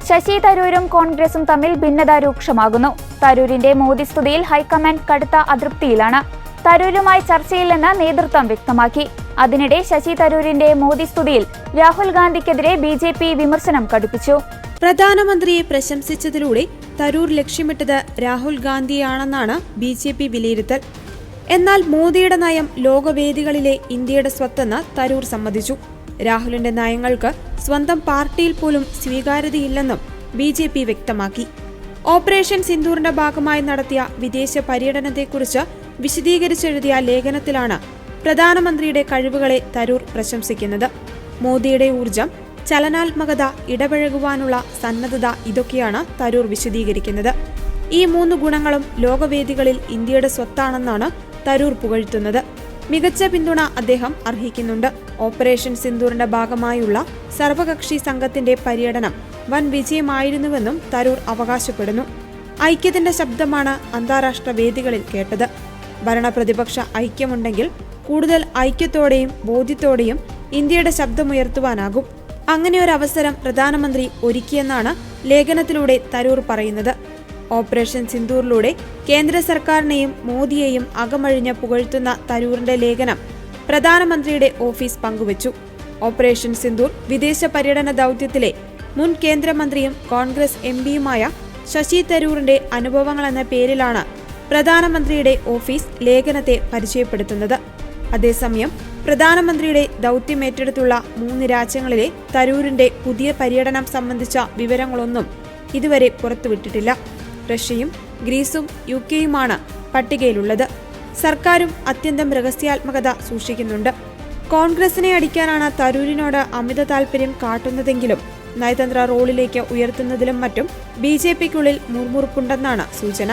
ശശി തരൂരും കോൺഗ്രസും തമ്മിൽ ഭിന്നത രൂക്ഷമാകുന്നു. തരൂരിന്റെ മോദി സ്തുതിയിൽ ഹൈക്കമാൻഡ് കടുത്ത അതൃപ്തിയിലാണ്. തരൂരുമായി ചർച്ചയില്ലെന്ന് നേതൃത്വം വ്യക്തമാക്കി. അതിനിടെ ശശി തരൂരിന്റെ മോദി സ്തുതിയിൽ രാഹുൽ ഗാന്ധിക്കെതിരെ BJP വിമർശനം കടുപ്പിച്ചു. പ്രധാനമന്ത്രിയെ പ്രശംസിച്ചതിലൂടെ തരൂർ ലക്ഷ്യമിട്ടത് രാഹുൽ ഗാന്ധിയാണെന്നാണ് BJP വിലയിരുത്തൽ. എന്നാൽ മോദിയുടെ നയം ലോകവേദികളിലെ ഇന്ത്യയുടെ സ്വത്തെന്ന് തരൂർ സമ്മതിച്ചു. രാഹുലിന്റെ നയങ്ങൾക്ക് സ്വന്തം പാർട്ടിയിൽ പോലും സ്വീകാര്യതയില്ലെന്നും BJP വ്യക്തമാക്കി. ഓപ്പറേഷൻ സിന്ദൂറിന്റെ ഭാഗമായി നടത്തിയ വിദേശ പര്യടനത്തെക്കുറിച്ച് വിശദീകരിച്ചെഴുതിയ ലേഖനത്തിലാണ് പ്രധാനമന്ത്രിയുടെ കഴിവുകളെ തരൂർ പ്രശംസിക്കുന്നത്. മോദിയുടെ ഊർജം, ചലനാത്മകത, ഇടപഴകുവാനുള്ള സന്നദ്ധത ഇതൊക്കെയാണ് തരൂർ വിശദീകരിക്കുന്നത്. ഈ 3 ഗുണങ്ങളും ലോകവേദികളിൽ ഇന്ത്യയുടെ സ്വത്താണെന്നാണ് തരൂർ പുകഴ്ത്തുന്നത്. മികച്ച പിന്തുണ അദ്ദേഹം അർഹിക്കുന്നുണ്ട്. ഓപ്പറേഷൻ സിന്ദൂറിന്റെ ഭാഗമായുള്ള സർവകക്ഷി സംഘത്തിന്റെ പര്യടനം വൻ വിജയമായിരുന്നുവെന്നും തരൂർ അവകാശപ്പെടുന്നു. ഐക്യത്തിന്റെ ശബ്ദമാണ് അന്താരാഷ്ട്ര വേദികളിൽ കേട്ടത്. ഭരണപ്രതിപക്ഷ ഐക്യമുണ്ടെങ്കിൽ കൂടുതൽ ഐക്യത്തോടെയും ബോധ്യത്തോടെയും ഇന്ത്യയുടെ ശബ്ദമുയർത്തുവാനാകും. അങ്ങനെ ഒരു അവസരം പ്രധാനമന്ത്രി ഒരുക്കിയെന്നാണ് ലേഖനത്തിലൂടെ തരൂർ പറയുന്നത്. ഓപ്പറേഷൻ സിന്ദൂറിലൂടെ കേന്ദ്ര സർക്കാരിനെയും മോദിയെയും അകമഴിഞ്ഞ് പുകഴ്ത്തുന്ന തരൂരിന്റെ ലേഖനം പ്രധാനമന്ത്രിയുടെ ഓഫീസ് പങ്കുവച്ചു. ഓപ്പറേഷൻ സിന്ദൂർ വിദേശ പര്യടന ദൗത്യത്തിലെ മുൻ കേന്ദ്രമന്ത്രിയും കോൺഗ്രസ് MPയുമായ ശശി തരൂരിന്റെ അനുഭവങ്ങളെന്ന പേരിലാണ് പ്രധാനമന്ത്രിയുടെ ഓഫീസ് ലേഖനത്തെ പരിചയപ്പെടുത്തുന്നത്. അതേസമയം പ്രധാനമന്ത്രിയുടെ ദൗത്യമേറ്റെടുത്തുള്ള 3 രാജ്യങ്ങളിലെ തരൂരിന്റെ പുതിയ പര്യടനം സംബന്ധിച്ച വിവരങ്ങളൊന്നും ഇതുവരെ പുറത്തുവിട്ടിട്ടില്ല. റഷ്യയും ഗ്രീസും UK-യുമാണ് പട്ടികയിലുള്ളത്. സർക്കാരും അത്യന്തം രഹസ്യാത്മകത സൂക്ഷിക്കുന്നുണ്ട്. കോൺഗ്രസിനെ അടിക്കാനാണ് തരൂരിനോട് അമിത താൽപര്യം കാട്ടുന്നതെങ്കിലും നയതന്ത്ര റോളിലേക്ക് ഉയർത്തുന്നതിലും മറ്റും BJP-ക്കുള്ളിൽ മുറുമുറുപ്പുണ്ടെന്നാണ് സൂചന.